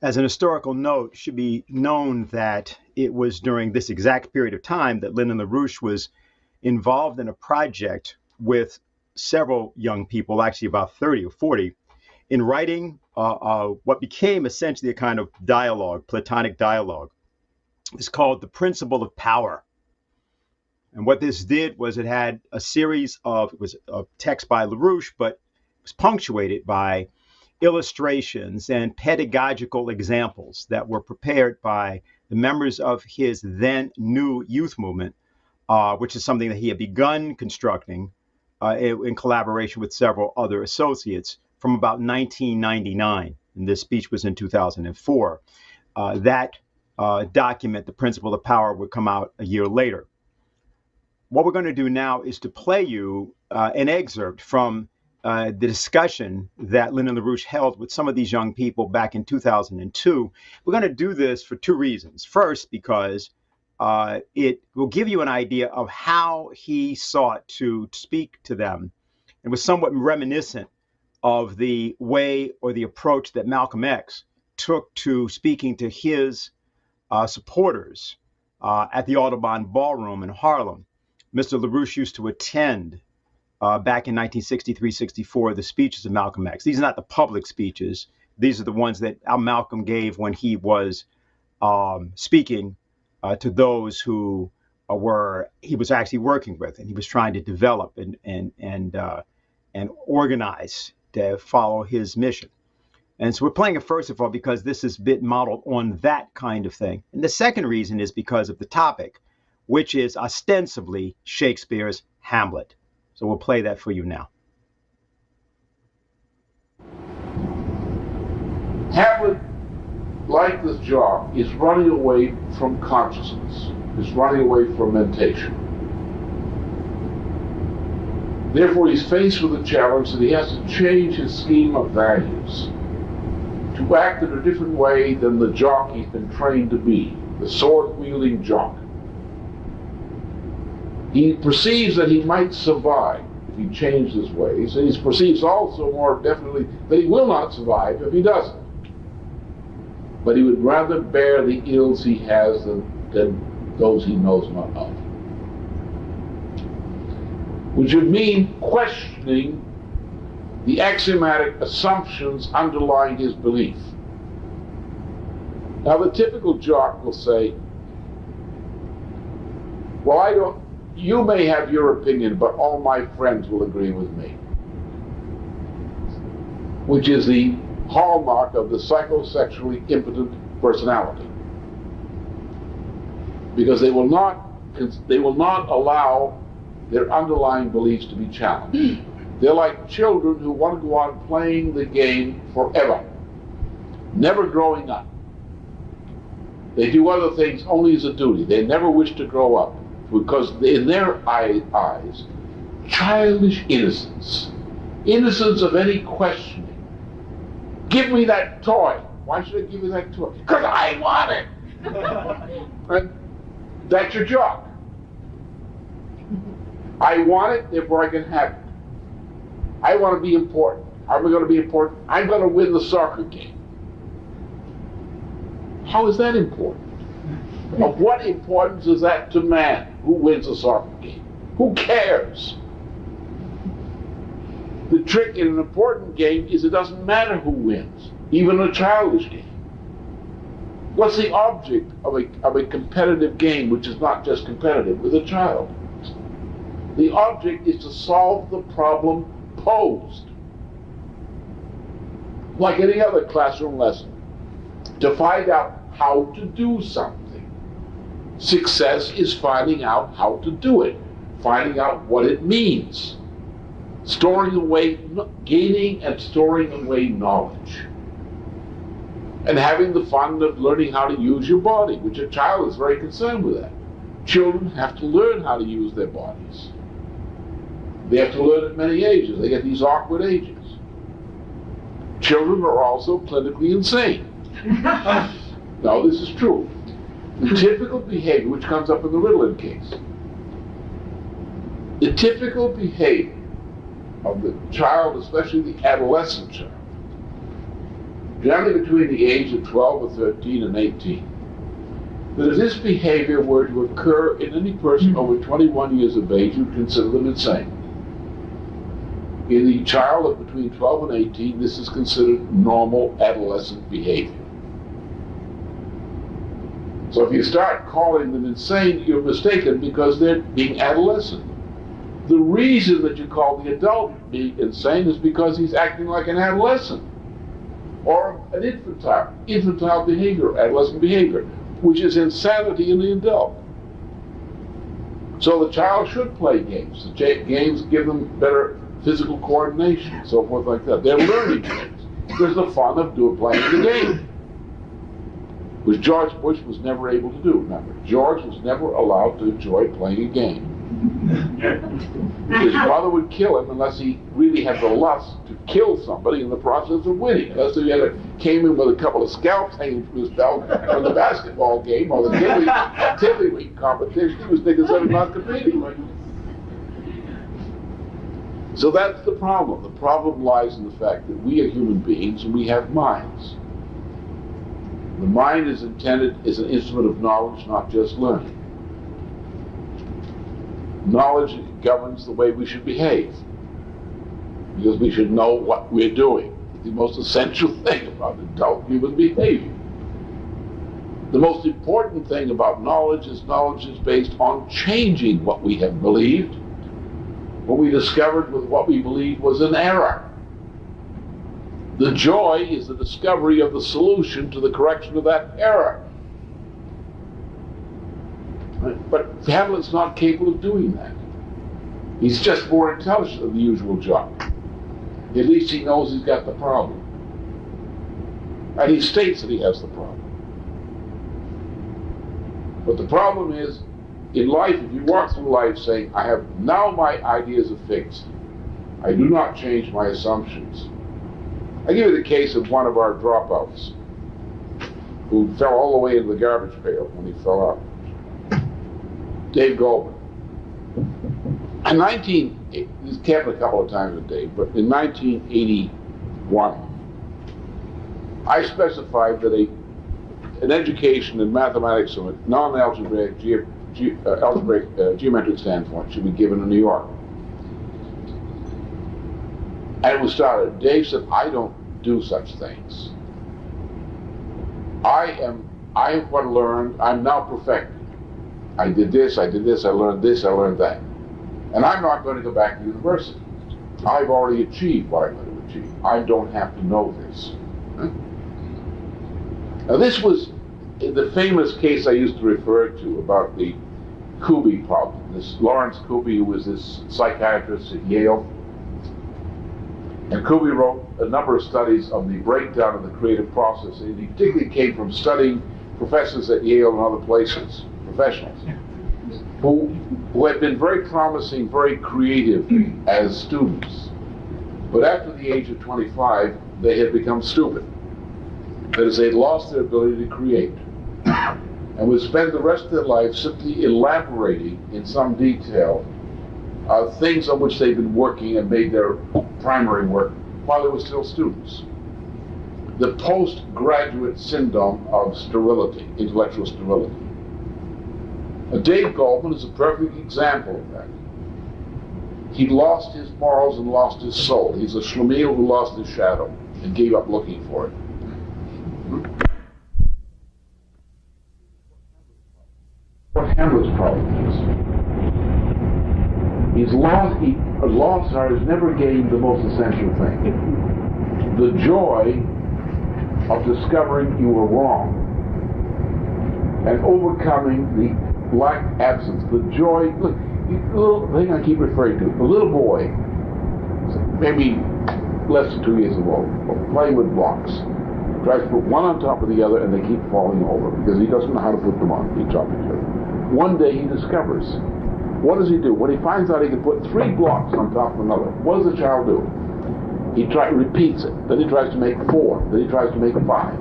As an historical note, it should be known that it was during this exact period of time that Lyndon LaRouche was involved in a project with several young people, actually about 30 or 40, in writing what became essentially a kind of dialogue, Platonic dialogue. It's called The Principle of Power. And what this did was it had a series of, it was a text by LaRouche, but it was punctuated by illustrations and pedagogical examples that were prepared by the members of his then new youth movement, which is something that he had begun constructing in collaboration with several other associates from about 1999. And this speech was in 2004. That document, The Principle of Power, would come out a year later. What we're going to do now is to play you an excerpt from the discussion that Lyndon LaRouche held with some of these young people back in 2002. We're going to do this for two reasons. First, because it will give you an idea of how he sought to speak to them. It was somewhat reminiscent of the way or the approach that Malcolm X took to speaking to his supporters at the Audubon Ballroom in Harlem. Mr. LaRouche used to attend back in 1963-64 the speeches of Malcolm X. These are not the public speeches. These are the ones that Malcolm gave when he was speaking to those who he was actually working with, and he was trying to develop and organize to follow his mission. And so we're playing it first of all because this is a bit modeled on that kind of thing. And the second reason is because of the topic, which is ostensibly Shakespeare's Hamlet. So we'll play that for you now. Hamlet, like this jock, is running away from consciousness, is running away from mentation. Therefore, he's faced with a challenge that he has to change his scheme of values, to act in a different way than the jock he's been trained to be, the sword-wielding jock. He perceives that he might survive if he changed his ways, and he perceives also more definitely that he will not survive if he doesn't. But he would rather bear the ills he has than those he knows not of. Which would mean questioning the axiomatic assumptions underlying his belief. Now, the typical jock will say, well, you may have your opinion, but all my friends will agree with me. Which is the hallmark of the psychosexually impotent personality. Because they will not allow their underlying beliefs to be challenged. They're like children who want to go on playing the game forever, never growing up. They do other things only as a duty. They never wish to grow up, because in their eyes, childish innocence of any questioning. Give me that toy. Why should I give you that toy? Because I want it. Right? That's your job. I want it, therefore I can have it. I want to be important. How am I going to be important? I'm going to win the soccer game. How is that important? Of what importance is that to man who wins a soccer game? Who cares? The trick in an important game is it doesn't matter who wins, even a childish game. What's the object of a competitive game, which is not just competitive, with a child? The object is to solve the problem posed. Like any other classroom lesson, to find out how to do something. Success is finding out how to do it, finding out what it means, gaining and storing away knowledge, and having the fun of learning how to use your body, which a child is very concerned with that. Children have to learn how to use their bodies. They have to learn at many ages. They get these awkward ages. Children are also clinically insane. No, this is true. The typical behavior, which comes up in the Ritalin case, the typical behavior of the child, especially the adolescent child, generally between the age of 12 or 13 and 18, that if this behavior were to occur in any person over 21 years of age, you'd consider them insane. In the child of between 12 and 18, this is considered normal adolescent behavior. So if you start calling them insane, you're mistaken because they're being adolescent. The reason that you call the adult being insane is because he's acting like an adolescent or an infantile behavior, adolescent behavior, which is insanity in the adult. So the child should play games. The games give them better physical coordination, so forth like that. They're learning games. There's the fun of playing the game, which George Bush was never able to do. Remember, George was never allowed to enjoy playing a game. His mother would kill him unless he really had the lust to kill somebody in the process of winning. Unless he came in with a couple of scalps hanging from his belt from the basketball game or the tiddlywink competition, he was considered not competing. So that's the problem. The problem lies in the fact that we are human beings and we have minds. The mind is intended as an instrument of knowledge, not just learning. Knowledge governs the way we should behave, because we should know what we're doing. The most essential thing about adult human behavior. The most important thing about knowledge is based on changing what we have believed when we discovered that what we believed was an error. The joy is the discovery of the solution to the correction of that error. But Hamlet's not capable of doing that. He's just more intelligent than the usual job. At least he knows he's got the problem. And he states that he has the problem. But the problem is, in life, if you walk through life saying, I have now my ideas are fixed, I do not change my assumptions. I give you the case of one of our dropouts who fell all the way into the garbage pail when he fell out. Dave Goldman. He's camped a couple of times with Dave, but in 1981, I specified that an education in mathematics from a non-algebraic geometric standpoint should be given in New York. And it was started. Dave said, I don't do such things. I have what I learned, I'm now perfected. I did this, I learned this, I learned that. And I'm not going to go back to university. I've already achieved what I'm going to achieve. I don't have to know this. Now this was the famous case I used to refer to about the Kubi problem. This Lawrence Kubi, who was this psychiatrist at Yale. And Kubi wrote a number of studies on the breakdown of the creative process. And he particularly came from studying professors at Yale and other places, professionals, who had been very promising, very creative as students. But after the age of 25, they had become stupid. That is, they'd lost their ability to create. And would spend the rest of their life simply elaborating in some detail things on which they'd been working and made their primary work while they were still students. The postgraduate syndrome of sterility, intellectual sterility. Dave Goldman is a perfect example of that. He lost his morals and lost his soul. He's a schlemiel who lost his shadow and gave up looking for it. What Hamlet's problem is, he's lost or has never gained the most essential thing. The joy of discovering you were wrong and overcoming the absence, the joy. Look, the little thing I keep referring to, the little boy, maybe less than 2 years old, playing with blocks, tries to put one on top of the other and they keep falling over because he doesn't know how to put them on each other. One day he discovers. What does he do? When he finds out he can put 3 blocks on top of another, what does the child do? He repeats it. Then he tries to make 4. Then he tries to make 5.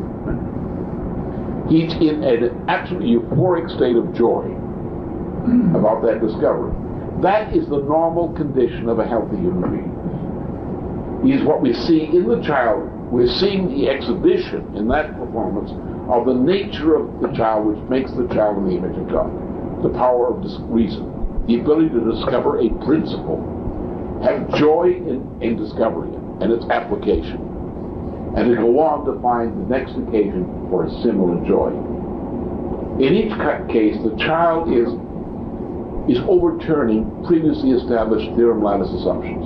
He's in an absolutely euphoric state of joy about that discovery. That is the normal condition of a healthy human being. Is what we see in the child We're seeing the exhibition in that performance of the nature of the child, which makes the child in the image of God. The power of reason, the ability to discover a principle, have joy in discovering it and its application, and to go on to find the next occasion for a similar joy. In each case, the child is overturning previously established theorem lattice assumptions.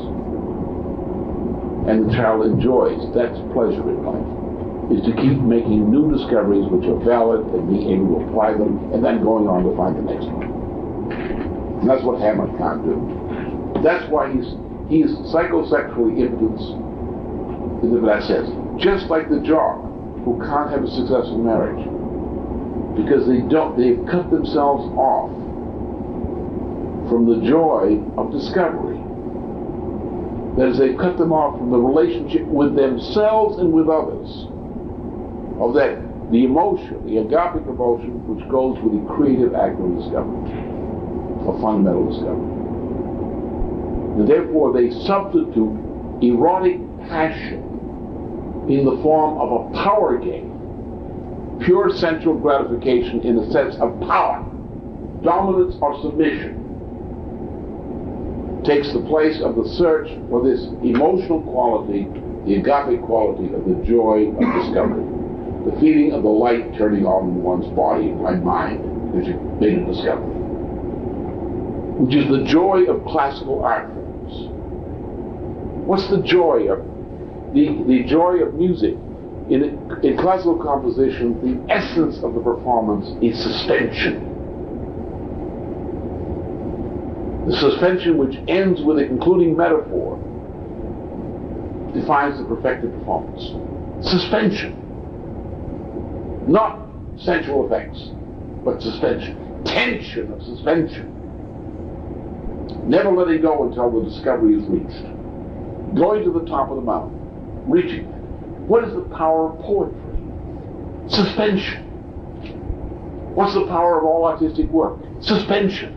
And the child enjoys, that's pleasure in life, is to keep making new discoveries which are valid and being able to apply them, and then going on to find the next one. And that's what Hamlet can't do. That's why he's psychosexually impotent, in that sense. Just like the jock who can't have a successful marriage because they've cut themselves off from the joy of discovery. That is, they've cut them off from the relationship with themselves and with others, of the emotion, the agapic emotion, which goes with the creative act of discovery, of fundamental discovery. And therefore they substitute erotic passion in the form of a power game, pure sensual gratification in the sense of power, dominance or submission, takes the place of the search for this emotional quality, the agapic quality of the joy of discovery, the feeling of the light turning on in one's body and mind, which made a discovery, which is the joy of classical art forms. What's the joy of the joy of music? In classical composition, the essence of the performance is suspension. The suspension, which ends with a concluding metaphor, defines the perfected performance. Suspension. Not sensual effects, but suspension. Tension of suspension. Never letting go until the discovery is reached. Going to the top of the mountain. Reaching it. What is the power of poetry? Suspension. What's the power of all artistic work? Suspension.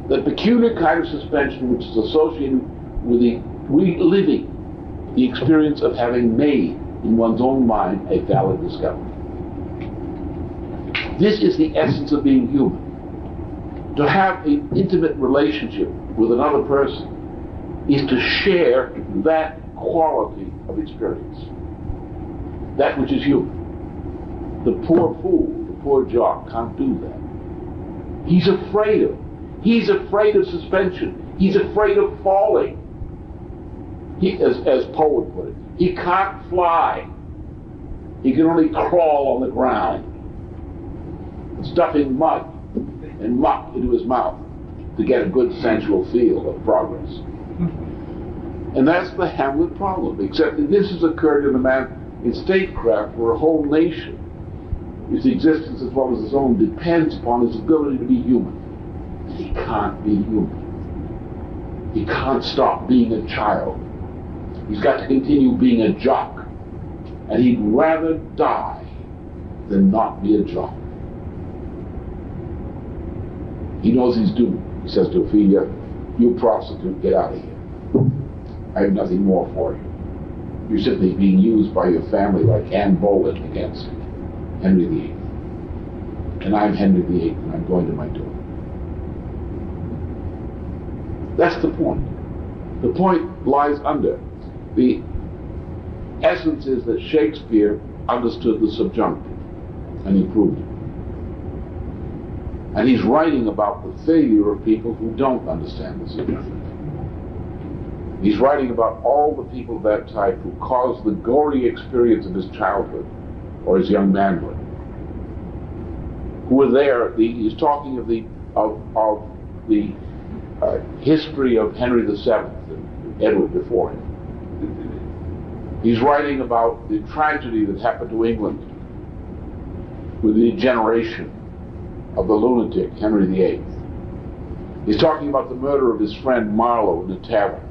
That peculiar kind of suspension which is associated with the reliving the experience of having made in one's own mind a valid discovery. This is the essence of being human. To have an intimate relationship with another person is to share that quality of experience, that which is human. The poor fool, the poor jock can't do that. He's afraid of it. He's afraid of suspension. He's afraid of falling. As Poe would put it, he can't fly. He can only crawl on the ground, stuffing mud and muck into his mouth to get a good sensual feel of progress. And that's the Hamlet problem, except that this has occurred in a man in statecraft where a whole nation, its existence as well as his own, depends upon his ability to be human. He can't be human. He can't stop being a child. He's got to continue being a jock. And he'd rather die than not be a jock. He knows he's doomed. He says to Ophelia, "You prostitute, get out of here. I have nothing more for you. You're simply being used by your family like Anne Boleyn against Henry VIII. And I'm Henry VIII, and I'm going to my doom." That's the point. The point lies under. The essence is that Shakespeare understood the subjunctive, and he proved it. And he's writing about the failure of people who don't understand the subjunctive. He's writing about all the people of that type who caused the gory experience of his childhood or his young manhood, who were there. He's talking of the history of Henry VII and Edward before him. He's writing about the tragedy that happened to England with the generation of the lunatic Henry VIII. He's talking about the murder of his friend Marlowe in the tavern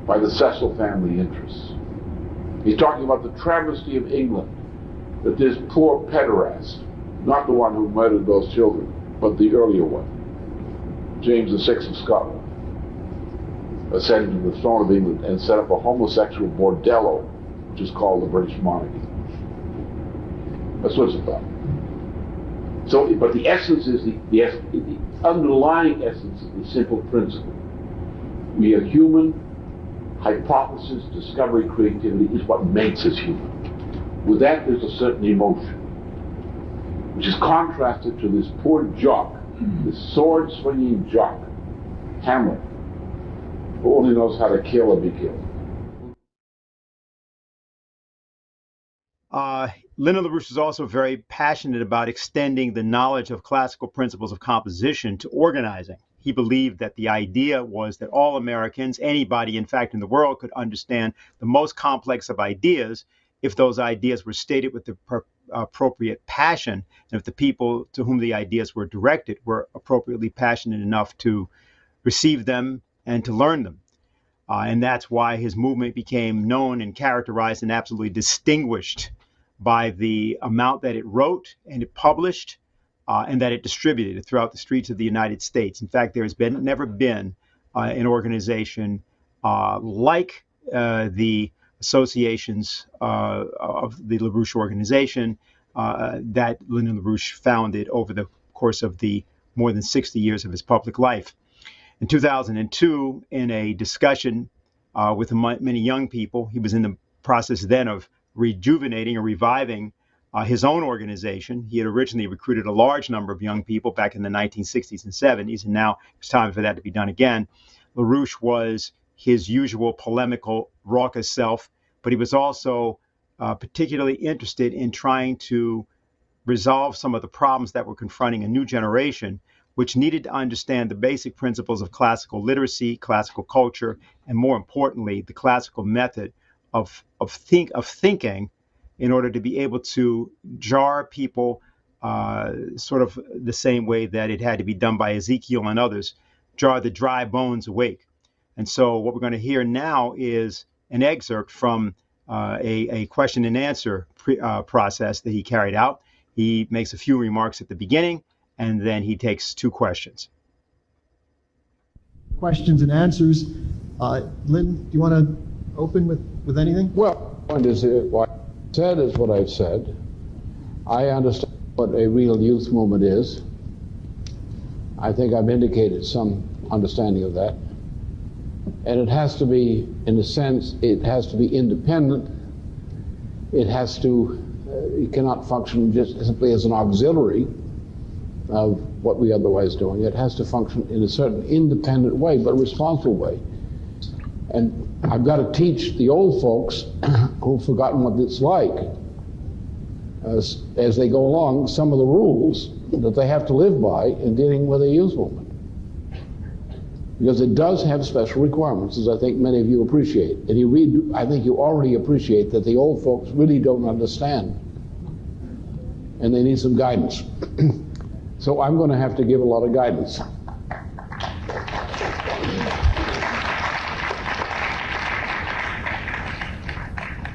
by the Cecil family interests. He's talking about the travesty of England, that this poor pederast, not the one who murdered those children, but the earlier one, James VI of Scotland, ascended to the throne of England and set up a homosexual bordello which is called the British monarchy. That's what it's about. So, but the essence is the underlying essence of the simple principle. We are human. Hypothesis, discovery, creativity is what makes us human. With that, there's a certain emotion, which is contrasted to this poor jock, this sword-swinging jock, Hamlet, who only knows how to kill or be killed. Lyndon LaRouche is also very passionate about extending the knowledge of classical principles of composition to organizing. He believed that the idea was that all Americans, anybody in fact in the world, could understand the most complex of ideas if those ideas were stated with the appropriate passion, and if the people to whom the ideas were directed were appropriately passionate enough to receive them and to learn them. And that's why his movement became known and characterized and absolutely distinguished by the amount that it wrote and it published, and that it distributed throughout the streets of the United States. In fact, there has never been an organization like the associations of the LaRouche organization that Lyndon LaRouche founded over the course of the more than 60 years of his public life. In 2002, in a discussion with many young people, he was in the process then of rejuvenating or reviving his own organization. He had originally recruited a large number of young people back in the 1960s and 70s, and now it's time for that to be done again. LaRouche was his usual polemical, raucous self, but he was also particularly interested in trying to resolve some of the problems that were confronting a new generation, which needed to understand the basic principles of classical literacy, classical culture, and more importantly, the classical method of thinking, in order to be able to jar people sort of the same way that it had to be done by Ezekiel and others, jar the dry bones awake. And so what we're going to hear now is an excerpt from a question and answer process that he carried out. He makes a few remarks at the beginning, and then he takes two questions. Questions and answers. Lynn, do you want to open with anything? Well, what is it? What I said is what I've said. I understand what a real youth movement is. I think I've indicated some understanding of that. And it has to be, in a sense, it has to be independent. It has to, it cannot function just simply as an auxiliary of what we otherwise doing. It has to function in a certain independent way, but a responsible way. And I've got to teach the old folks who've forgotten what it's like as they go along some of the rules that they have to live by in dealing with a youth movement. Because it does have special requirements, as I think many of you appreciate. And I think you already appreciate that the old folks really don't understand. And they need some guidance. So I'm going to have to give a lot of guidance.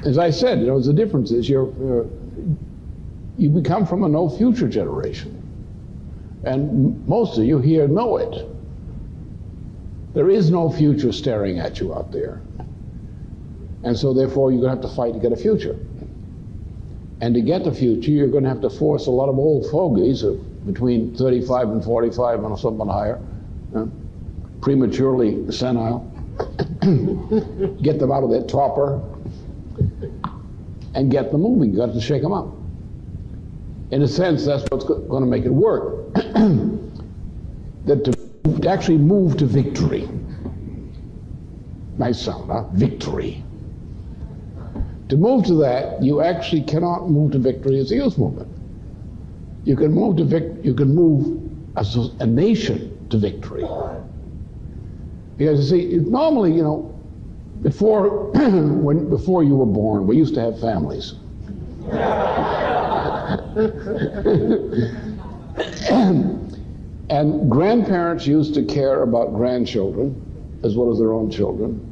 As I said, the difference is you become from a no future generation. And most of you here know it. There is no future staring at you out there. And so therefore you're going to have to fight to get a future. And to get the future, you're going to have to force a lot of old fogies between 35 and 45 and something higher, prematurely senile, get them out of their torpor, and get them moving. You've got to shake them up. In a sense, that's what's going to make it work. That to actually move to victory. Nice sound, huh? Victory. To move to that, you actually cannot move to victory as a youth movement. You can move to you can move as a nation to victory. Because you see, normally, before before you were born, we used to have families. And grandparents used to care about grandchildren as well as their own children.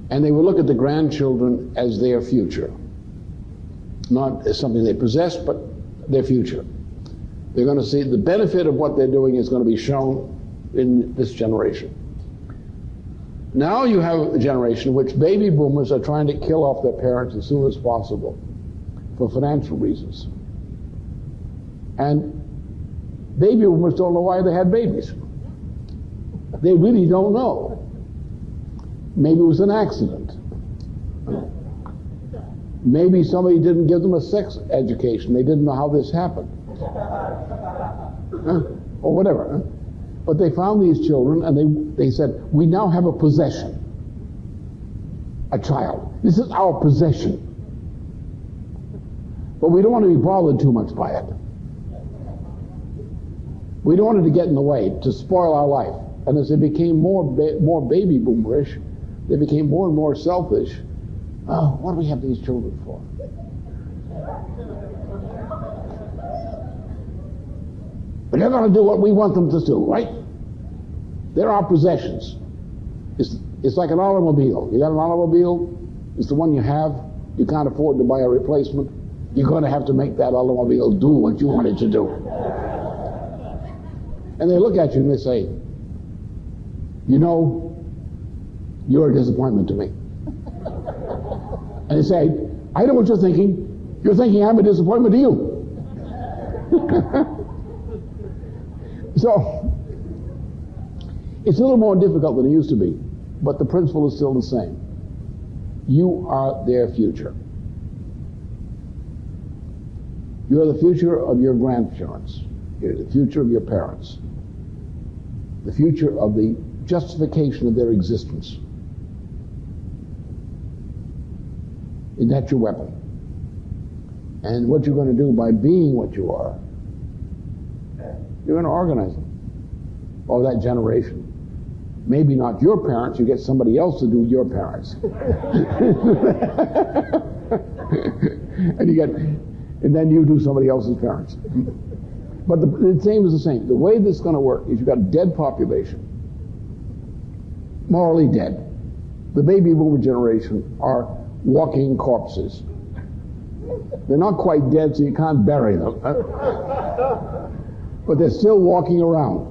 And they would look at the grandchildren as their future. Not as something they possess, but their future. They're going to see the benefit of what they're doing is going to be shown in this generation. Now you have a generation in which baby boomers are trying to kill off their parents as soon as possible for financial reasons. And baby boomers don't know why they had babies. They really don't know. Maybe it was an accident. Maybe somebody didn't give them a sex education. They didn't know how this happened. Or whatever. But they found these children and they said, we now have a possession. A child. This is our possession. But we don't want to be bothered too much by it. We don't want it to get in the way, to spoil our life. And as they became more baby boomerish, they became more and more selfish. Oh, what do we have these children for? But they're going to do what we want them to do, right? They're our possessions. It's like an automobile. You got an automobile, it's the one you have. You can't afford to buy a replacement. You're going to have to make that automobile do what you want it to do. And they look at you and they say, you know, you're a disappointment to me. And they say, I know what you're thinking. You're thinking I'm a disappointment to you. So, it's a little more difficult than it used to be, but the principle is still the same. You are their future. You are the future of your grandparents. You're the future of your parents. The future of the justification of their existence. And that's your weapon. And what you're going to do by being what you are, you're going to organize them. Or that generation. Maybe not your parents, you get somebody else to do your parents. and then you do somebody else's parents. But the same is the same. The way this is going to work is you've got a dead population, morally dead. The baby boomer generation are walking corpses. They're not quite dead, so you can't bury them. But they're still walking around.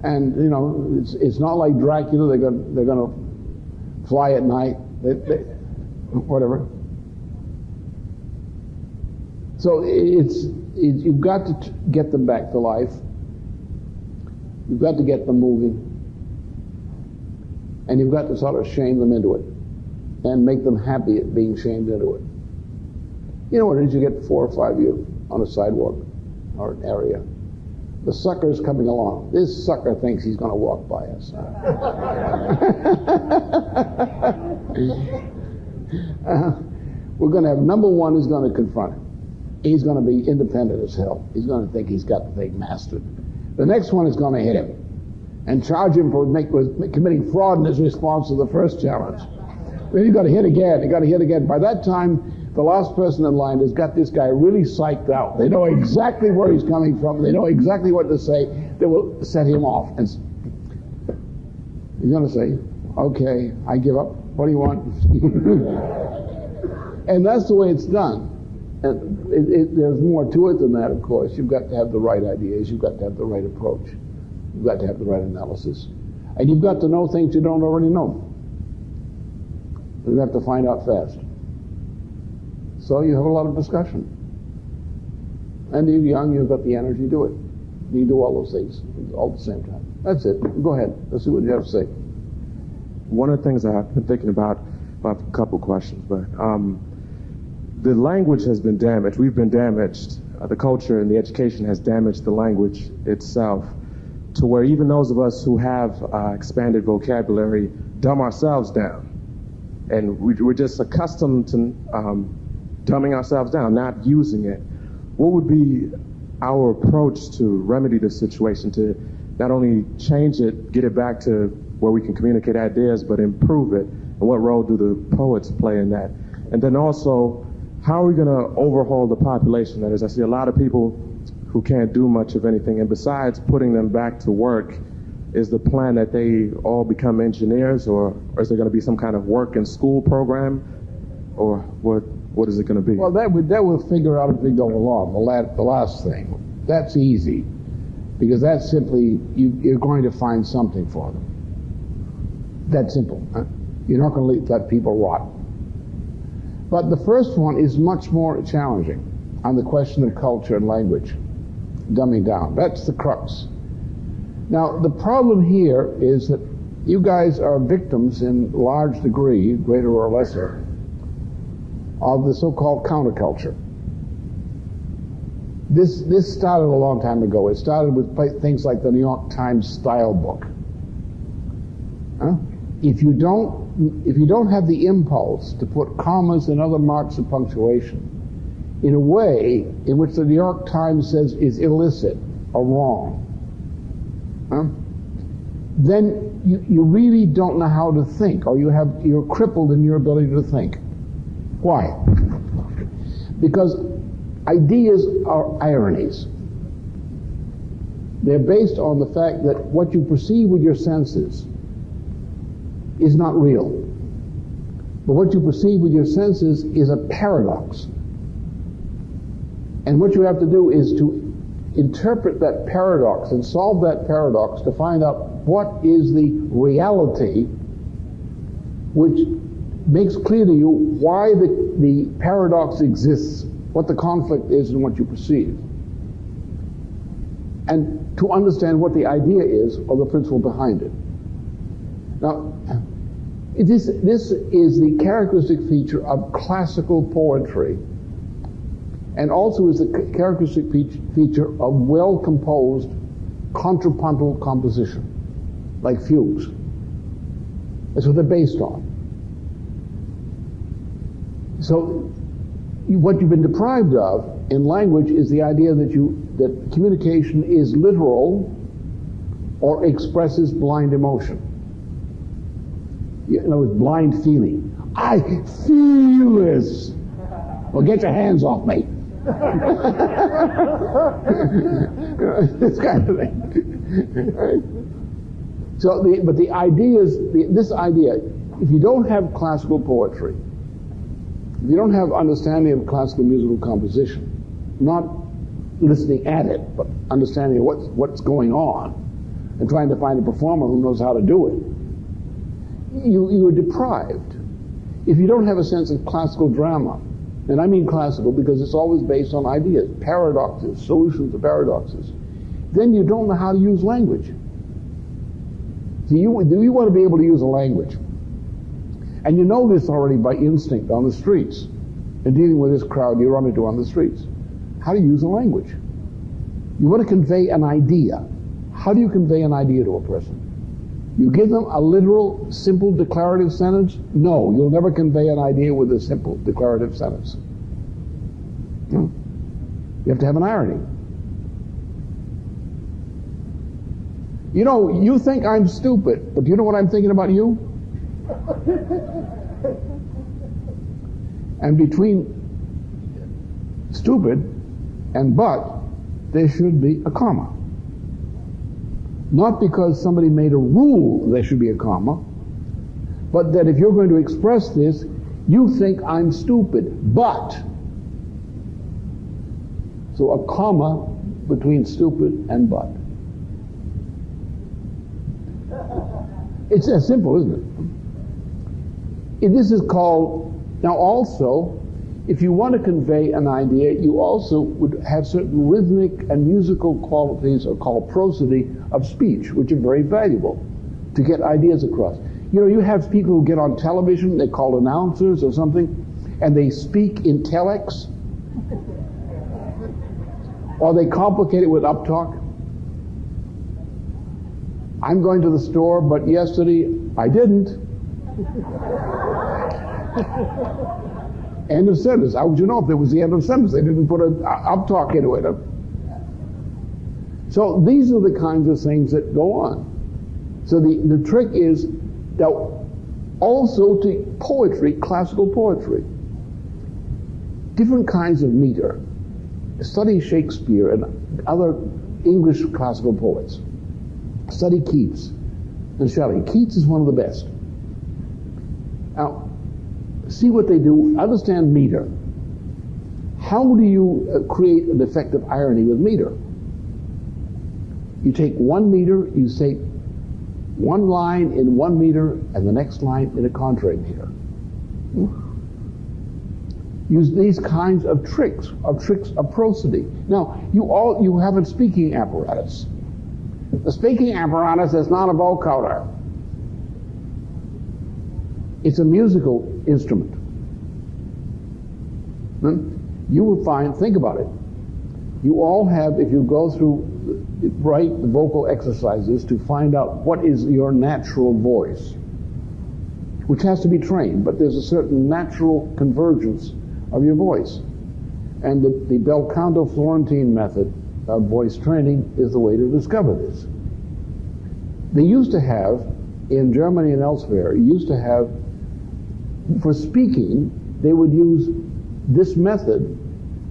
And, you know, it's not like Dracula, they're going to fly at night, whatever. So you've got to get them back to life. You've got to get them moving. And you've got to sort of shame them into it and make them happy at being shamed into it. You know what it is? You get 4 or 5 of you on a sidewalk or an area. The sucker's coming along. This sucker thinks he's going to walk by us. We're going to have number one is going to confront him. He's going to be independent as hell. He's going to think he's got the thing mastered. The next one is going to hit him and charge him for committing fraud in his response to the first challenge. Then he's got to hit again. He's got to hit again. By that time, the last person in line has got this guy really psyched out. They know exactly where he's coming from. They know exactly what to say. They will set him off. And he's going to say, okay, I give up. What do you want? And that's the way it's done. And there's more to it than that, of course. You've got to have the right ideas. You've got to have the right approach. You've got to have the right analysis. And you've got to know things you don't already know. You have to find out fast. So you have a lot of discussion. And you're young, you've got the energy to do it. You do all those things all at the same time. That's it. Go ahead. Let's see what you have to say. One of the things I've been thinking about a couple questions, but the language has been damaged. We've been damaged. The culture and the education has damaged the language itself to where even those of us who have expanded vocabulary dumb ourselves down. And we're just accustomed to dumbing ourselves down, not using it. What would be our approach to remedy this situation, to not only change it, get it back to where we can communicate ideas, but improve it? And what role do the poets play in that? And then also, how are we going to overhaul the population? That is, I see a lot of people who can't do much of anything. And besides putting them back to work, is the plan that they all become engineers, or is there going to be some kind of work and school program, or what is it going to be? Well, that we'll figure out as we go along. The last thing, that's easy, because that's simply you're going to find something for them. That simple. You're not going to let people rot. But the first one is much more challenging on the question of culture and language, dumbing down. That's the crux. Now, the problem here is that you guys are victims in large degree, greater or lesser, of the so-called counterculture. This started a long time ago. It started with things like the New York Times style book. If you don't have the impulse to put commas and other marks of punctuation in a way in which the New York Times says is illicit or wrong, then you really don't know how to think, or you're crippled in your ability to think. Why? Because ideas are ironies. They're based on the fact that what you perceive with your senses is not real. But what you perceive with your senses is a paradox. And what you have to do is to interpret that paradox and solve that paradox to find out what is the reality which makes clear to you why the paradox exists, what the conflict is in what you perceive, and to understand what the idea is or the principle behind it. Now, this is the characteristic feature of classical poetry, and also is the characteristic feature of well-composed contrapuntal composition, like fugues. That's what they're based on. So what you've been deprived of in language is the idea that communication is literal or expresses blind emotion. In other words, blind feeling. I feel this. Well, get your hands off me. This kind of thing. Right? So, but the idea is, this idea, if you don't have classical poetry, if you don't have understanding of classical musical composition, not listening at it, but understanding of what's going on, and trying to find a performer who knows how to do it, you are deprived. If you don't have a sense of classical drama, and I mean classical because it's always based on ideas, paradoxes, solutions to paradoxes, then you don't know how to use language. Do you want to be able to use a language? And you know this already by instinct on the streets. In dealing with this crowd you run into on the streets. How do you use a language? You want to convey an idea. How do you convey an idea to a person? You give them a literal, simple, declarative sentence? No, you'll never convey an idea with a simple, declarative sentence. No. You have to have an irony. You know, you think I'm stupid, but do you know what I'm thinking about you? And between stupid and but, there should be a comma. Not because somebody made a rule there should be a comma, but that if you're going to express this, you think I'm stupid, but. So a comma between stupid and but. It's as simple, isn't it? This is called, now also, if you want to convey an idea, you also would have certain rhythmic and musical qualities, or called prosody, of speech, which are very valuable to get ideas across. You know, you have people who get on television, they're called announcers or something, and they speak in telex, or they complicate it with uptalk. I'm going to the store, but yesterday I didn't. End of sentence. How would you know if it was the end of sentence? They didn't put an uptalk into it. So these are the kinds of things that go on. So the trick is that also to poetry, classical poetry, different kinds of meter. Study Shakespeare and other English classical poets. Study Keats and Shelley. Keats is one of the best. Now, see what they do, understand meter. How do you create an effective irony with meter? You take one meter, you one line in 1 meter and the next line in a contrary meter. Use these kinds of tricks of prosody. Now, you have a speaking apparatus. The speaking apparatus is not a vocoder. It's a musical instrument. You will find, think about it. You all have, if you go through, write the vocal exercises to find out what is your natural voice, which has to be trained, but there's a certain natural convergence of your voice. And the bel canto Florentine method of voice training is the way to discover this. They used to have, in Germany and elsewhere, for speaking, they would use this method,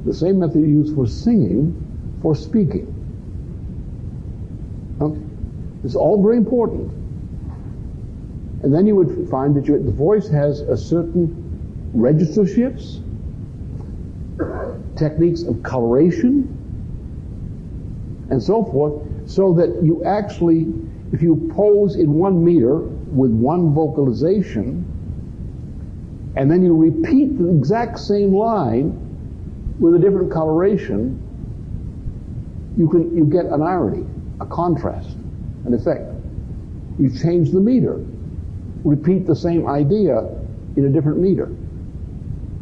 the same method used for singing, for speaking. It's all very important. And then you would find that the voice has a certain register shifts, techniques of coloration, and so forth, so that you actually, if you pose in 1 meter with one vocalization, and then you repeat the exact same line with a different coloration, you get an irony, a contrast, an effect. You change the meter, repeat the same idea in a different meter.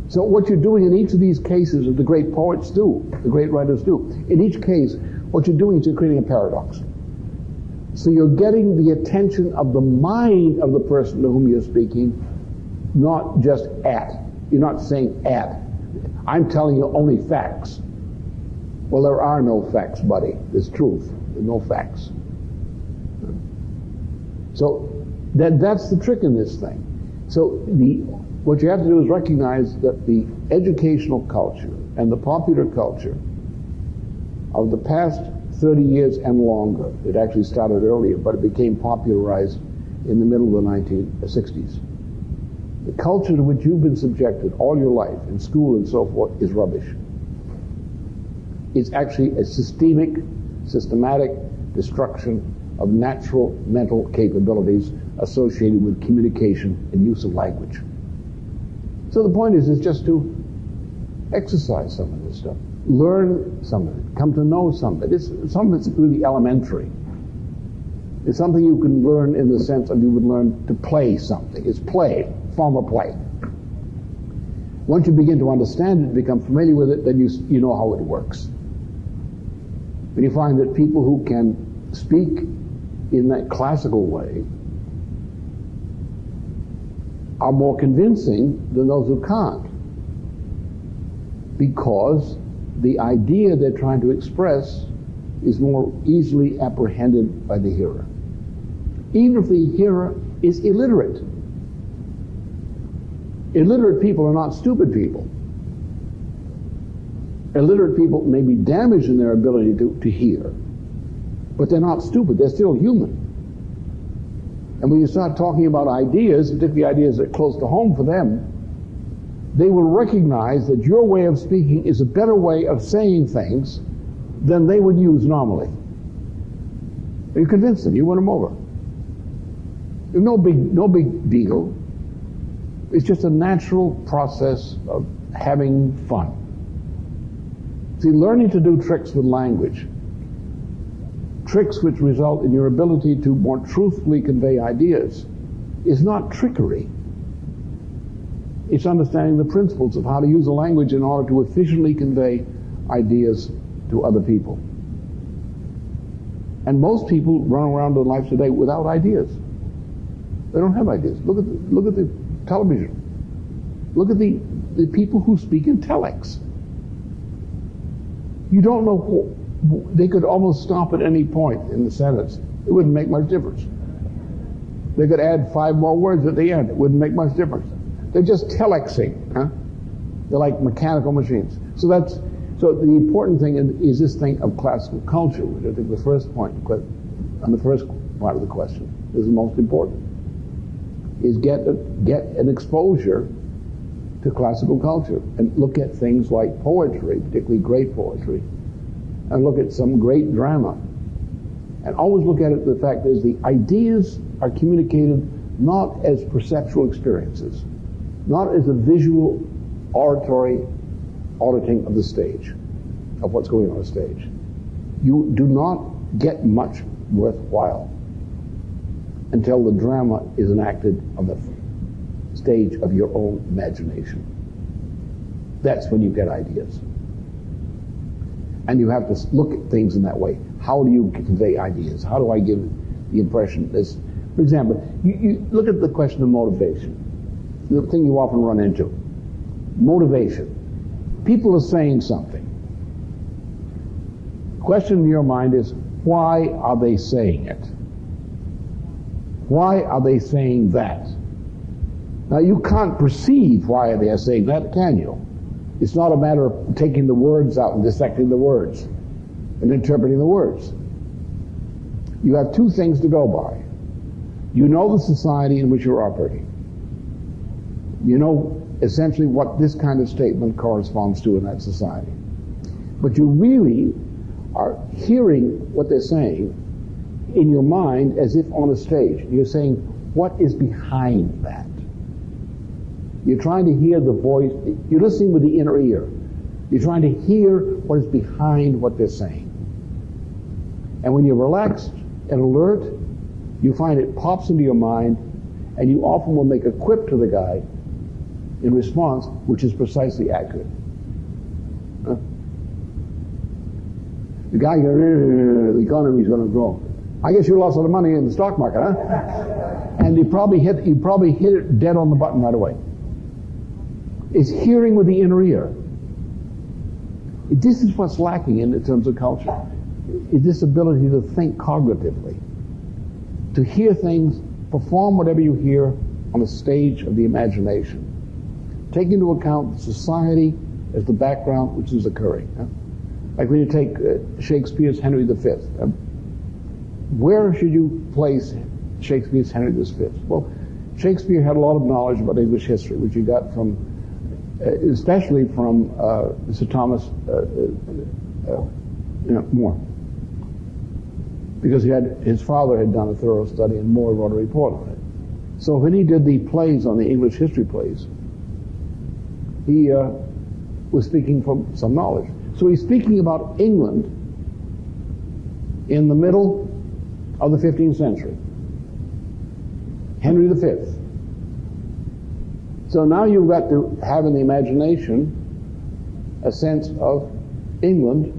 So what you're doing in each of these cases, as the great poets do, the great writers do, in each case, what you're doing is you're creating a paradox. So you're getting the attention of the mind of the person to whom you're speaking, not just at. You're not saying at. I'm telling you only facts. Well, there are no facts, buddy. There's truth. There's no facts. So that's the trick in this thing. So what you have to do is recognize that the educational culture and the popular culture of the past 30 years and longer, it actually started earlier, but it became popularized in the middle of the 1960s. The culture to which you've been subjected all your life, in school and so forth, is rubbish. It's actually a systematic destruction of natural mental capabilities associated with communication and use of language. So the point is just to exercise some of this stuff. Learn some of it. Come to know some of it. Some of it's really elementary. It's something you can learn in the sense of you would learn to play something. It's play, form of play. Once you begin to understand it, become familiar with it, then you know how it works. And you find that people who can speak in that classical way are more convincing than those who can't, because the idea they're trying to express is more easily apprehended by the hearer, even if the hearer is illiterate. Illiterate people are not stupid people. Illiterate people may be damaged in their ability to hear, but they're not stupid. They're still human. And when you start talking about ideas, particularly ideas that are close to home for them, they will recognize that your way of speaking is a better way of saying things than they would use normally. And you convince them, you win them over. There's no big deal. It's just a natural process of having fun. See, learning to do tricks with language, tricks which result in your ability to more truthfully convey ideas, is not trickery. It's understanding the principles of how to use a language in order to efficiently convey ideas to other people. And most people run around their life today without ideas. They don't have ideas. Look at the television. Look at the people who speak in telex. You don't know they could almost stop at any point in the sentence. It wouldn't make much difference. They could add 5 more words at the end. It wouldn't make much difference. They're just telexing, huh? They're like mechanical machines. So the important thing is this thing of classical culture, which I think the first point on the first part of the question is the most important. Is get an exposure to classical culture and look at things like poetry, particularly great poetry, and look at some great drama. And always look at it, the fact is the ideas are communicated not as perceptual experiences, not as a visual, auditory auditing of the stage, of what's going on stage. You do not get much worthwhile until the drama is enacted on the stage of your own imagination. That's when you get ideas. And you have to look at things in that way. How do you convey ideas? How do I give the impression this? For example, you look at the question of motivation, the thing you often run into. Motivation. People are saying something. The question in your mind is, why are they saying it? Why are they saying that? Now, you can't perceive why they are saying that, can you? It's not a matter of taking the words out and dissecting the words and interpreting the words. You have two things to go by. You know the society in which you're operating. You know essentially what this kind of statement corresponds to in that society. But you really are hearing what they're saying in your mind as if on a stage. You're saying, what is behind that? You're trying to hear the voice. You're listening with the inner ear. You're trying to hear what is behind what they're saying. And when you're relaxed and alert, you find it pops into your mind, and you often will make a quip to the guy in response, which is precisely accurate. The guy goes, the economy's going to grow. I guess you lost a lot of money in the stock market, huh? And you probably hit it dead on the button right away. It's hearing with the inner ear. This is what's lacking in terms of culture. Is this ability to think cognitively, to hear things, perform whatever you hear on the stage of the imagination. Take into account society as the background which is occurring. Like when you take Shakespeare's Henry V. Where should you place Shakespeare's Henry V? Well, Shakespeare had a lot of knowledge about English history, which he got from, especially from Sir Thomas More, because his father had done a thorough study, and More wrote a report on it. So when he did the plays on the English history plays, he was speaking from some knowledge. So he's speaking about England in the middle of the 15th century. Henry V. So now you've got to have in the imagination a sense of England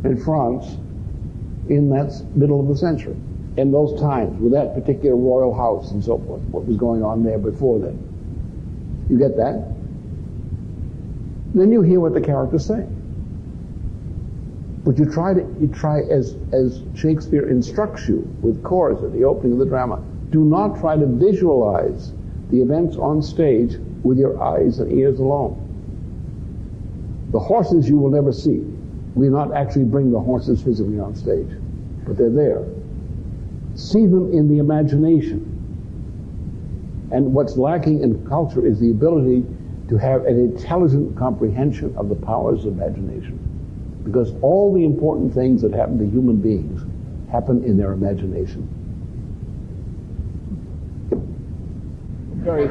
and France in that middle of the century, in those times, with that particular royal house and so forth, what was going on there before then. You get that? Then you hear what the character's saying. But you try as Shakespeare instructs you with chorus at the opening of the drama. Do not try to visualize the events on stage with your eyes and ears alone. The horses you will never see. We not actually bring the horses physically on stage, but they're there. See them in the imagination. And what's lacking in culture is the ability to have an intelligent comprehension of the powers of imagination. Because all the important things that happen to human beings happen in their imagination. Very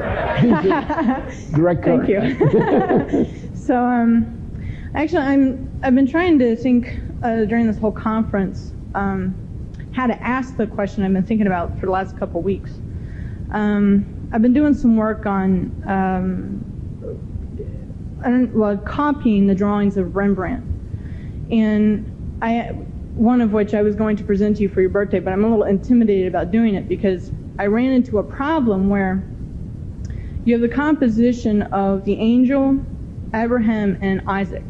direct current. Thank you. So, actually, I've been trying to think during this whole conference how to ask the question I've been thinking about for the last couple weeks. I've been doing some work on copying the drawings of Rembrandt, and one of which I was going to present to you for your birthday, but I'm a little intimidated about doing it because I ran into a problem where you have the composition of the angel, Abraham, and Isaac.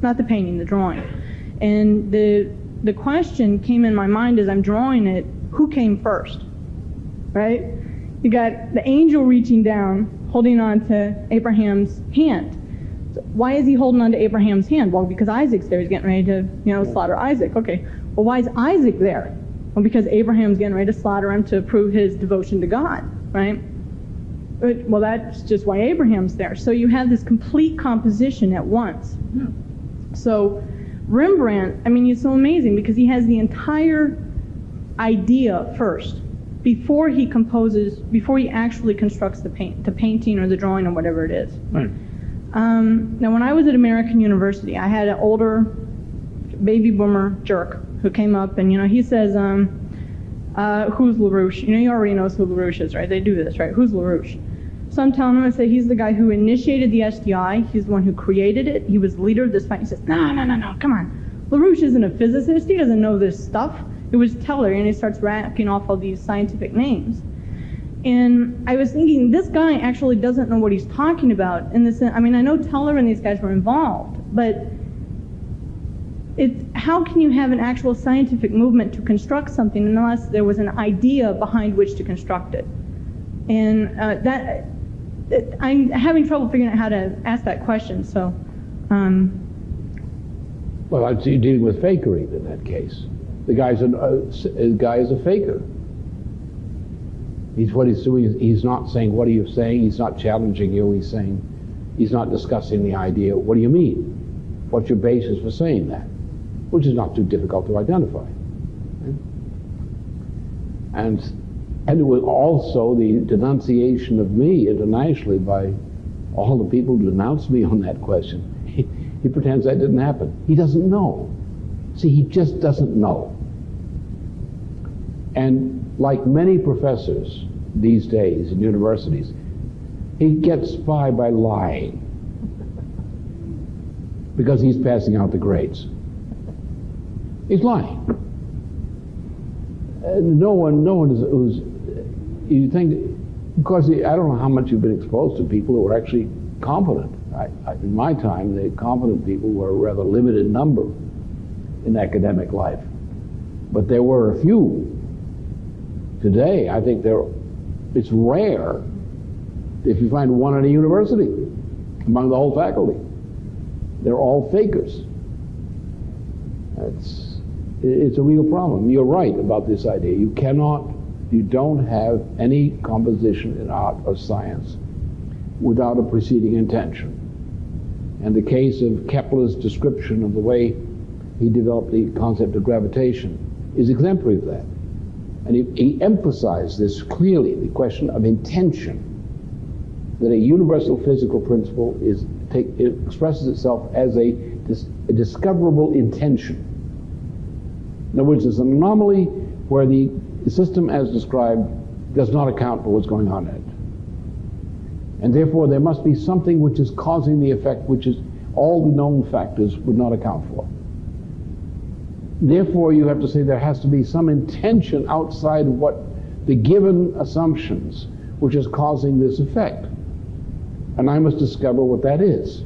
Not the painting, the drawing. And the question came in my mind as I'm drawing it, who came first? Right? You got the angel reaching down, holding on to Abraham's hand. So why is he holding on to Abraham's hand? Well, because Isaac's there. He's getting ready to, slaughter Isaac. Okay. Well, why is Isaac there? Well, because Abraham's getting ready to slaughter him to prove his devotion to God, right? Well, that's just why Abraham's there. So you have this complete composition at once. Yeah. So Rembrandt, he's so amazing because he has the entire idea first. before he composes, before he actually constructs the painting or the drawing or whatever it is. Right. Now, when I was at American University, I had an older baby boomer jerk who came up and, he says, who's LaRouche? He already knows who LaRouche is, right? They do this, right? Who's LaRouche? So I'm telling him, I say, he's the guy who initiated the SDI. He's the one who created it. He was the leader of this fight. He says, no, come on. LaRouche isn't a physicist. He doesn't know this stuff. It was Teller, and he starts racking off all these scientific names. And I was thinking, this guy actually doesn't know what he's talking about. In the sense, I know Teller and these guys were involved, but how can you have an actual scientific movement to construct something unless there was an idea behind which to construct it? And I'm having trouble figuring out how to ask that question. So, well, you're dealing with fakery in that case. The guy is a faker. What he's doing, he's not saying, what are you saying? He's not challenging you. He's not discussing the idea. What do you mean? What's your basis for saying that? Which is not too difficult to identify. And it was also the denunciation of me internationally by all the people who denounced me on that question. He pretends that didn't happen. He doesn't know. See, he just doesn't know. And like many professors these days in universities, he gets by lying because he's passing out the grades. He's lying. No one is who's, you think, because I don't know how much you've been exposed to people who are actually competent. In my time, the competent people were a rather limited number in academic life, but there were a few. Today, I think it's rare if you find one at a university among the whole faculty. They're all fakers. It's a real problem. You're right about this idea. You don't have any composition in art or science without a preceding intention. And the case of Kepler's description of the way he developed the concept of gravitation is exemplary of that. And he emphasized this clearly, the question of intention, that a universal physical principle it expresses itself as a discoverable intention. In other words, it's an anomaly where the system as described does not account for what's going on in it. And therefore, there must be something which is causing the effect which is all the known factors would not account for. Therefore, you have to say there has to be some intention outside what the given assumptions which is causing this effect. And I must discover what that is.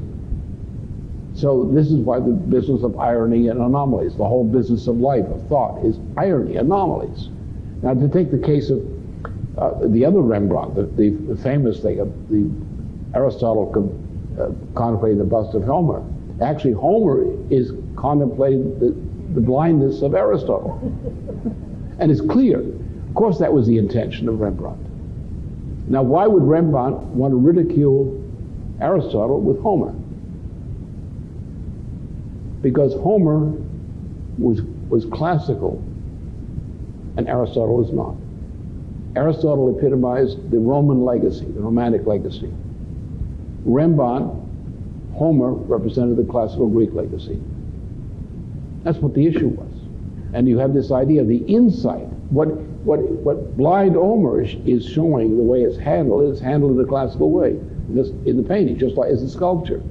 So this is why the business of irony and anomalies, the whole business of life, of thought, is irony, anomalies. Now, to take the case of the other Rembrandt, the famous thing of the Aristotle contemplating the bust of Homer. Actually, Homer is contemplating the blindness of Aristotle. And it's clear. Of course, that was the intention of Rembrandt. Now, why would Rembrandt want to ridicule Aristotle with Homer? Because Homer was classical and Aristotle is not. Aristotle epitomized the Roman legacy, the Romantic legacy. Rembrandt, Homer, represented the classical Greek legacy. That's what the issue was. And you have this idea of the insight. What blind Homer is showing, the way it's handled in the classical way, in the painting, just like as the sculpture.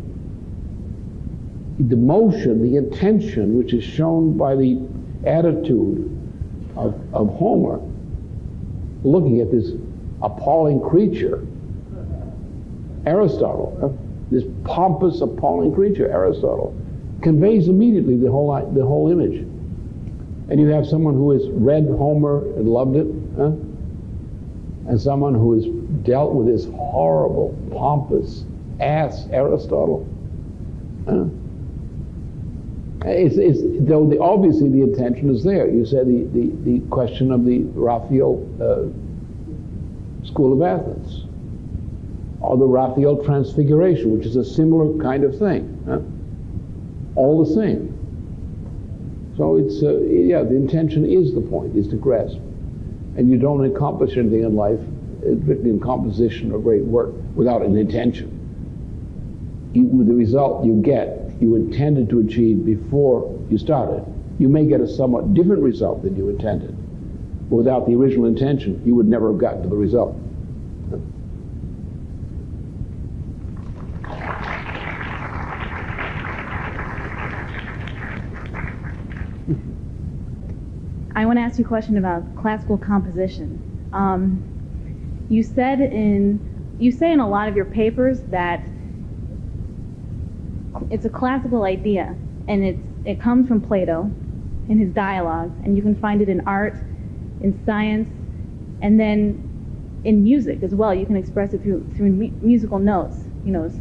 The motion, the intention, which is shown by the attitude of Homer, looking at this appalling creature, Aristotle, this pompous, appalling creature, Aristotle, conveys immediately the whole image. And you have someone who has read Homer and loved it, and someone who has dealt with this horrible, pompous ass Aristotle. Though obviously the intention is there. You said the question of the Raphael School of Athens, or the Raphael Transfiguration, which is a similar kind of thing. All the same. So it's, the intention is the point, is to grasp. And you don't accomplish anything in life, written in composition or great work, without an intention. The result you get, you intended to achieve before you started. You may get a somewhat different result than you intended. But without the original intention, you would never have gotten to the result. I want to ask you a question about classical composition. You say in a lot of your papers that it's a classical idea, and it comes from Plato in his dialogues, and you can find it in art, in science, and then in music as well. You can express it through musical notes,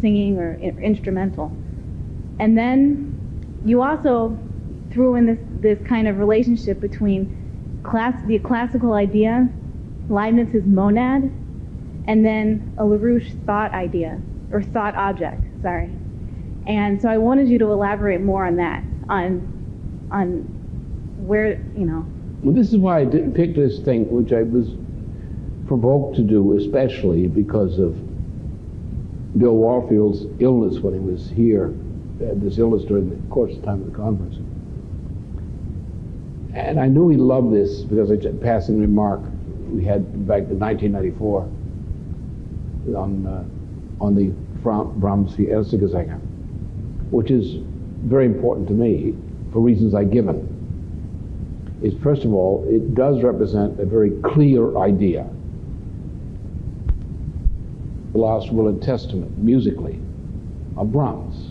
singing or instrumental. And then you also threw in this kind of relationship between the classical idea, Leibniz's monad, and then a LaRouche thought idea, or thought object, sorry. And so I wanted you to elaborate more on that, on where, Well, this is why I picked this thing, which I was provoked to do, especially because of Bill Warfield's illness when he was here, this illness during the course of the time of the conference. And I knew he loved this because a passing remark we had back in 1994 on the Brahms the Erste, which is very important to me for reasons I've given. Is first of all, it does represent a very clear idea. The last will and testament, musically, of Brahms.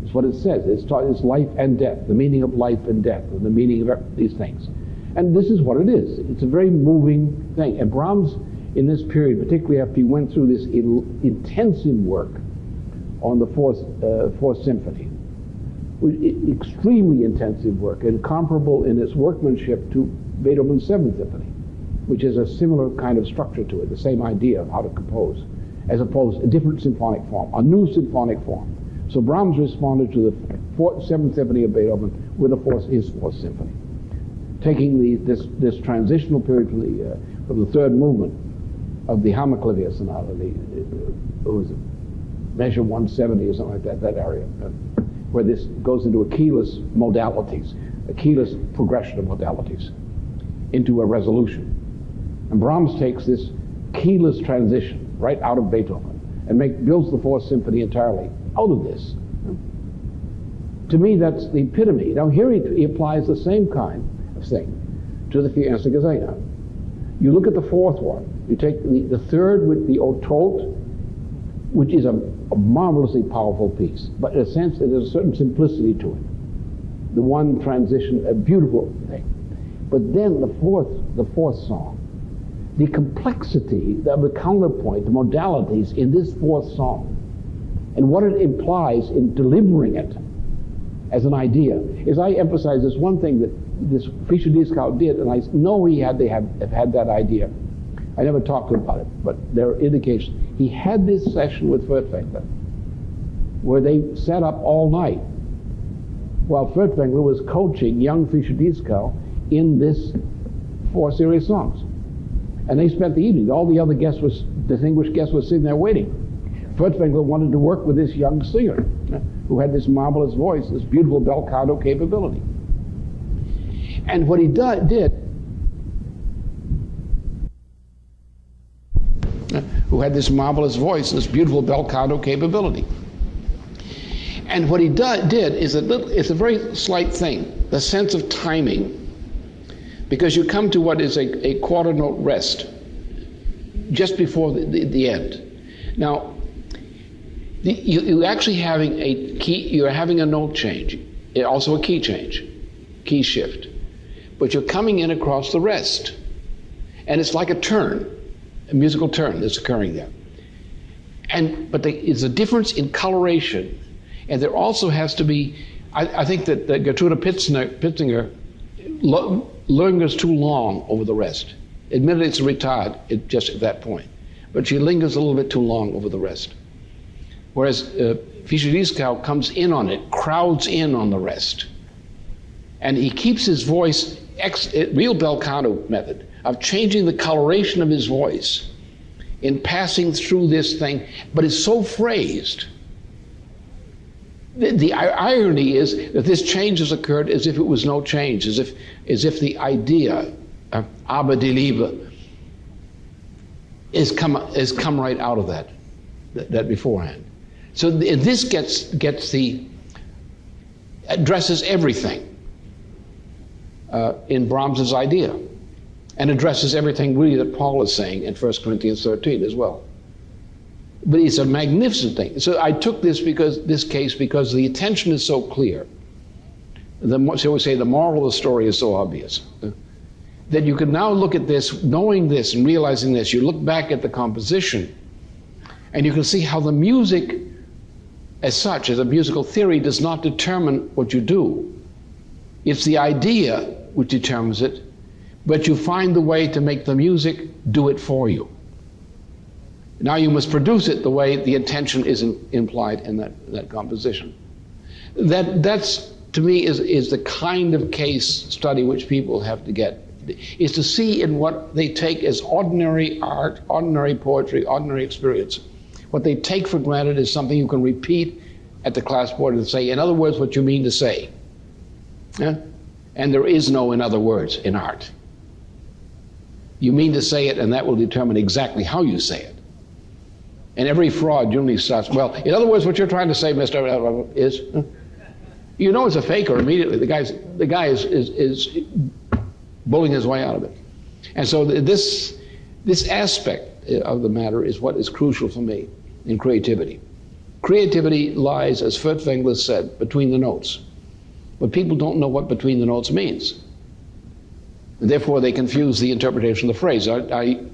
It's what it says. It's life and death, the meaning of life and death, and the meaning of these things. And this is what it is. It's a very moving thing. And Brahms, in this period, particularly after he went through this intensive work on the Fourth Symphony, extremely intensive work, and comparable in its workmanship to Beethoven's Seventh Symphony, which is a similar kind of structure to it, the same idea of how to compose, as opposed to a different symphonic form, a new symphonic form. So Brahms responded to the Seventh Symphony of Beethoven with his Fourth Symphony, taking this transitional period from the third movement of the Hammerklavier Sonata, measure 170 or something like that area, where this goes into a keyless progression of modalities, into a resolution. And Brahms takes this keyless transition right out of Beethoven and builds the Fourth Symphony entirely out of this. To me, that's the epitome. Now here he applies the same kind of thing to the Vier Erste Gesang. You look at the fourth one. You take the third with the Otot, which is a marvelously powerful piece, but in a sense there's a certain simplicity to it. The one transition, a beautiful thing. But then the fourth song, the complexity of the counterpoint, the modalities in this fourth song, and what it implies in delivering it as an idea, is I emphasize this one thing that this Fischer Dieskau did, and I know they have had that idea. I never talked to him about it, but there are indications. He had this session with Furtwängler where they sat up all night while Furtwängler was coaching young Fischer Dieskau in this 4 series songs. And they spent the evening. All the other distinguished guests were sitting there waiting. Furtwängler wanted to work with this young singer who had this marvelous voice, this beautiful bel canto capability. And what he did, who had this marvelous voice, this beautiful bel canto capability. And what he did is it's a very slight thing, the sense of timing, because you come to what is a quarter note rest just before the end. Now, you're actually having you're having a note change, also a key change, key shift, but you're coming in across the rest, and it's like a turn, a musical turn that's occurring there. But there's a difference in coloration, and there also has to be, I think that Gertrude Pitzinger lingers too long over the rest. Admittedly, it's a retard just at that point, but she lingers a little bit too long over the rest. Whereas Fischer Dieskau comes in on it, crowds in on the rest. And he keeps his voice, real bel canto method, of changing the coloration of his voice in passing through this thing, but it's so phrased. The irony is that this change has occurred as if it was no change, as if the idea of Aber die Liebe has come right out of that beforehand. So this addresses everything in Brahms's idea, and addresses everything really that Paul is saying in 1 Corinthians 13 as well. But it's a magnificent thing. So I took this case because the attention is so clear. Shall we say, the moral of the story is so obvious that you can now look at this, knowing this and realizing this. You look back at the composition, and you can see how the music, as such, as a musical theory, does not determine what you do. It's the idea which determines it, but you find the way to make the music do it for you. Now you must produce it the way the intention is implied in that composition. That's to me is the kind of case study which people have to get, is to see in what they take as ordinary art, ordinary poetry, ordinary experience. What they take for granted is something you can repeat at the class board and say, in other words, what you mean to say. Yeah? And there is no in other words in art. You mean to say it, and that will determine exactly how you say it. And every fraud generally starts, well, in other words, what you're trying to say, Mr. is, you know it's a faker immediately. The guy is bullying his way out of it. And so this aspect of the matter is what is crucial for me in creativity. Creativity lies, as Furtwängler said, between the notes. But people don't know what between the notes means. And therefore, they confuse the interpretation of the phrase. I've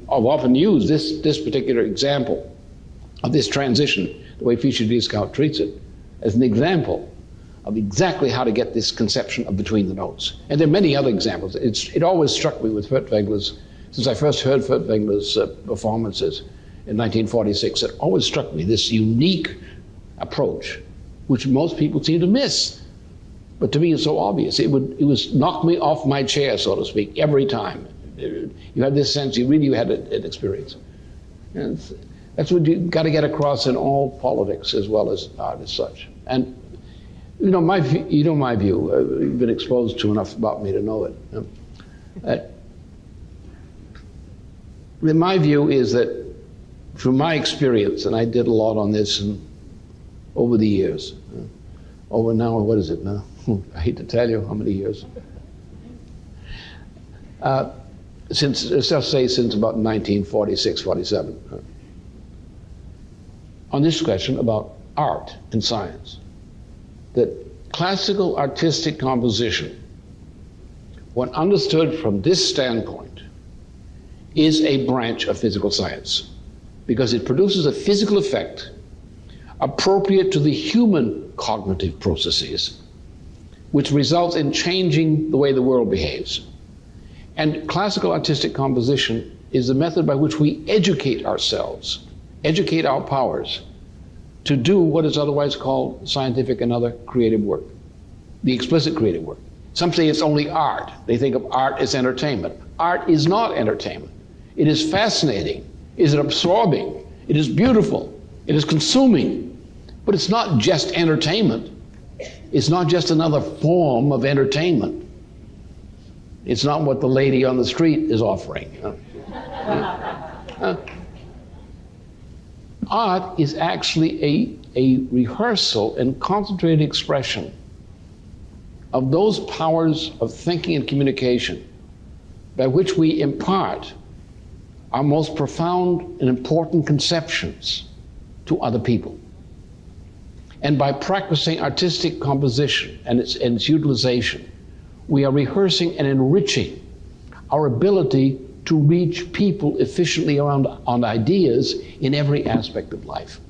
often used this particular example of this transition, the way Fischer-Dieskau treats it, as an example of exactly how to get this conception of between the notes. And there are many other examples. It always struck me with Furtwängler's, since I first heard Furtwängler's performances in 1946, it always struck me, this unique approach, which most people seem to miss. But to me, it's so obvious. It was knock me off my chair, so to speak, every time. You had this sense, you really had an experience. And that's what you got to get across in all politics as well as art as such. And my view, you've been exposed to enough about me to know it. My view is that from my experience, and I did a lot on this over the years, over now, what is it now? I hate to tell you how many years. Since about 1946, 47. On this question about art and science, that classical artistic composition, when understood from this standpoint, is a branch of physical science, because it produces a physical effect appropriate to the human cognitive processes, which results in changing the way the world behaves. And classical artistic composition is the method by which we educate ourselves, educate our powers, to do what is otherwise called scientific and other creative work, the explicit creative work. Some say it's only art. They think of art as entertainment. Art is not entertainment. It is fascinating. It is absorbing. It is beautiful. It is consuming. But it's not just entertainment. It's not just another form of entertainment. It's not what the lady on the street is offering. Art is actually a rehearsal and concentrated expression of those powers of thinking and communication by which we impart our most profound and important conceptions to other people. And by practicing artistic composition and its utilization, we are rehearsing and enriching our ability to reach people efficiently on ideas in every aspect of life.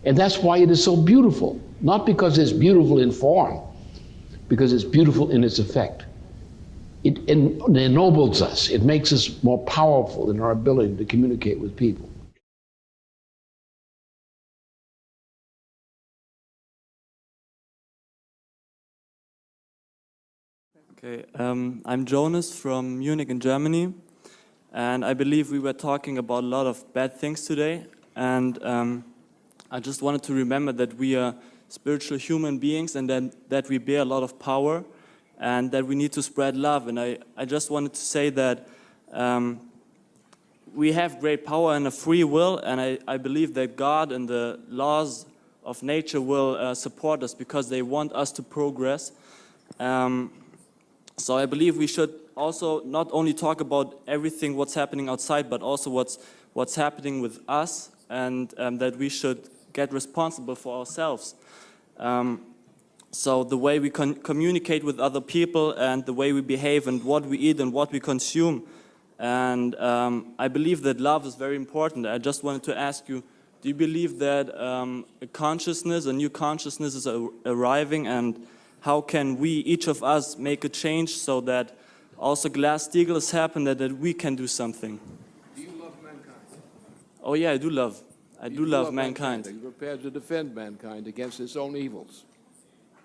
And that's why it is so beautiful, not because it's beautiful in form, because it's beautiful in its effect. It ennobles us. It makes us more powerful in our ability to communicate with people. Okay, I'm Jonas from Munich in Germany. And I believe we were talking about a lot of bad things today. And I just wanted to remember that we are spiritual human beings and that we bear a lot of power and that we need to spread love. And I just wanted to say that we have great power and a free will, and I believe that God and the laws of nature will support us because they want us to progress. So I believe we should also not only talk about everything what's happening outside, but also what's happening with us, and that we should get responsible for ourselves. So the way we communicate with other people and the way we behave and what we eat and what we consume. And I believe that love is very important. I just wanted to ask you, do you believe that a new consciousness is arriving, and how can we, each of us, make a change so that also Glass-Steagall happen, that we can do something? Do you love mankind? Oh yeah, I do love mankind. Are you prepared to defend mankind against its own evils?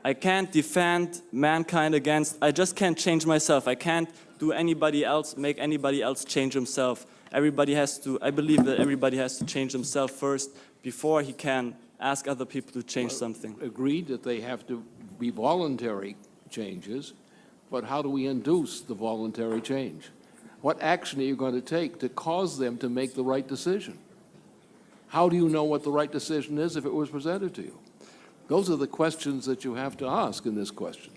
I can't defend mankind against, I just can't change myself. I can't make anybody else change himself. I believe that everybody has to change himself first before he can ask other people to change something. Agreed that they have to be voluntary changes, but how do we induce the voluntary change? What action are you going to take to cause them to make the right decision? How do you know what the right decision is if it was presented to you? Those are the questions that you have to ask in this question.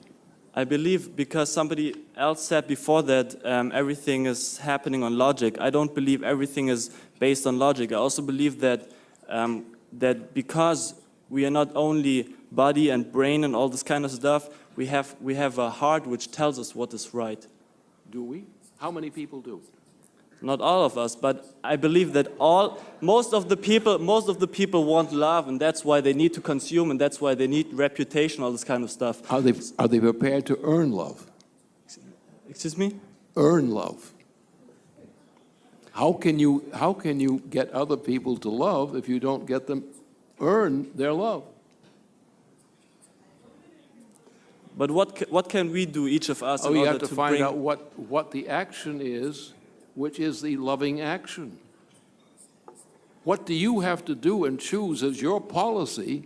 I believe, because somebody else said before that everything is happening on logic. I don't believe everything is based on logic. I also believe that that because we are not only body and brain and all this kind of stuff, we have a heart which tells us what is right. Do we? How many people do? Not all of us, but I believe that most of the people want love, and that's why they need to consume, and that's why they need reputation, all this kind of stuff. Are they prepared to earn love? Excuse me? Earn love. How can you get other people to love if you don't get them earn their love? But what can we do, each of us, in you order have to find out what the action is, which is the loving action. What do you have to do and choose as your policy,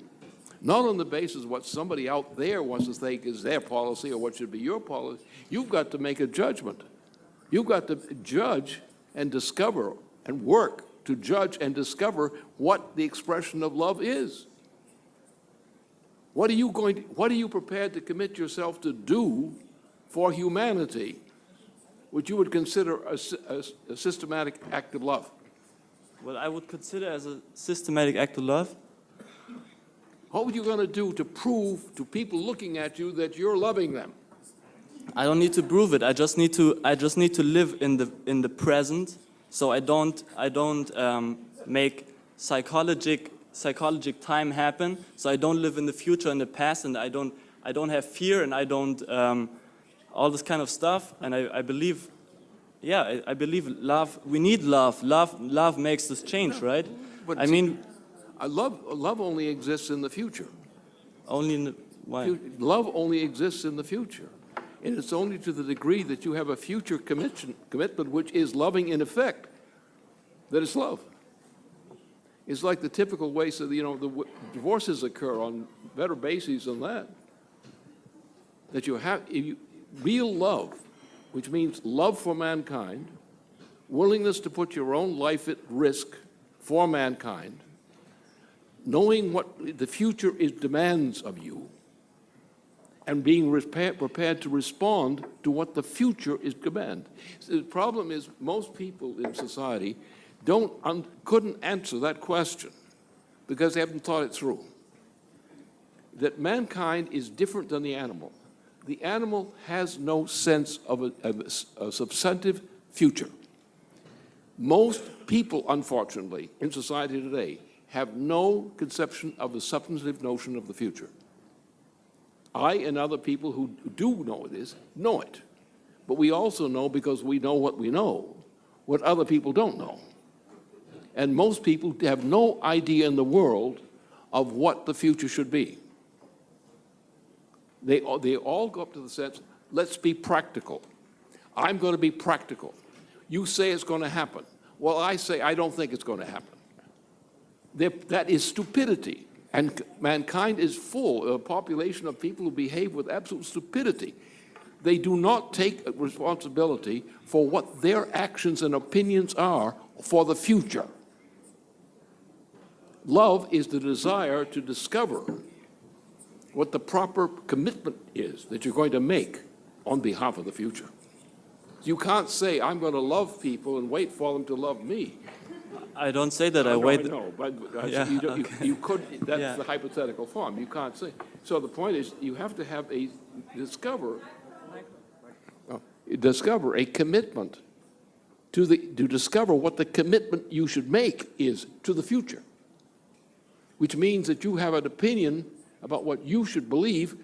not on the basis of what somebody out there wants to think is their policy or what should be your policy? You've got to make a judgment. You've got to judge and discover and work to judge and discover what the expression of love is. What are you prepared to commit yourself to do for humanity, which you would consider a systematic act of love? What I would consider as a systematic act of love? What were you going to do to prove to people looking at you that you're loving them? I don't need to prove it. I just need to live in the present, so I don't make psychological time happen. So I don't live in the future and the past, and I don't have fear, and I don't all this kind of stuff. And I believe, yeah, I believe love. We need love. Love makes this change, right? But I mean, love only exists in the future. Only in the why? Love only exists in the future. And it's only to the degree that you have a future commitment which is loving in effect that it's love. It's like the typical way, so the divorces occur on better bases than that. That you have real love, which means love for mankind, willingness to put your own life at risk for mankind, knowing what the future demands of you, and being prepared to respond to what the future is demand. So the problem is most people in society couldn't answer that question because they haven't thought it through. That mankind is different than the animal. The animal has no sense of a substantive future. Most people, unfortunately, in society today have no conception of the substantive notion of the future. I and other people who do know this know it. But we also know, because we know, what other people don't know. And most people have no idea in the world of what the future should be. They all go up to the sense, let's be practical. I'm going to be practical. You say it's going to happen. Well, I say I don't think it's going to happen. That is stupidity. And mankind is full, a population of people who behave with absolute stupidity. They do not take responsibility for what their actions and opinions are for the future. Love is the desire to discover what the proper commitment is that you're going to make on behalf of the future. You can't say, I'm going to love people and wait for them to love me. I don't say that. I wait. No, but Yeah, you could, that's Yeah. the hypothetical form. You can't say. So the point is, you have to have discover a commitment to discover what the commitment you should make is to the future, which means that you have an opinion about what you should believe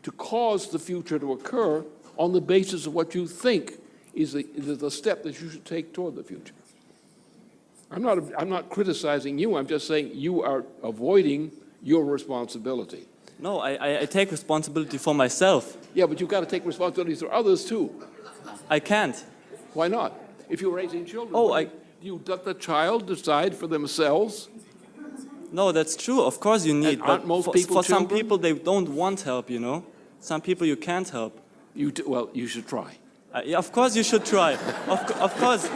to cause the future to occur on the basis of what you think is the step that you should take toward the future. I'm not criticizing you. I'm just saying you are avoiding your responsibility. No, I take responsibility for myself. Yeah, but you've got to take responsibility for others too. I can't. Why not? If you're raising children, you let the child decide for themselves. No, that's true. Of course you need. And aren't most people for some children? people, they don't want help, you know. Some people you can't help. Well, you should try. Yeah, of course you should try. Of course.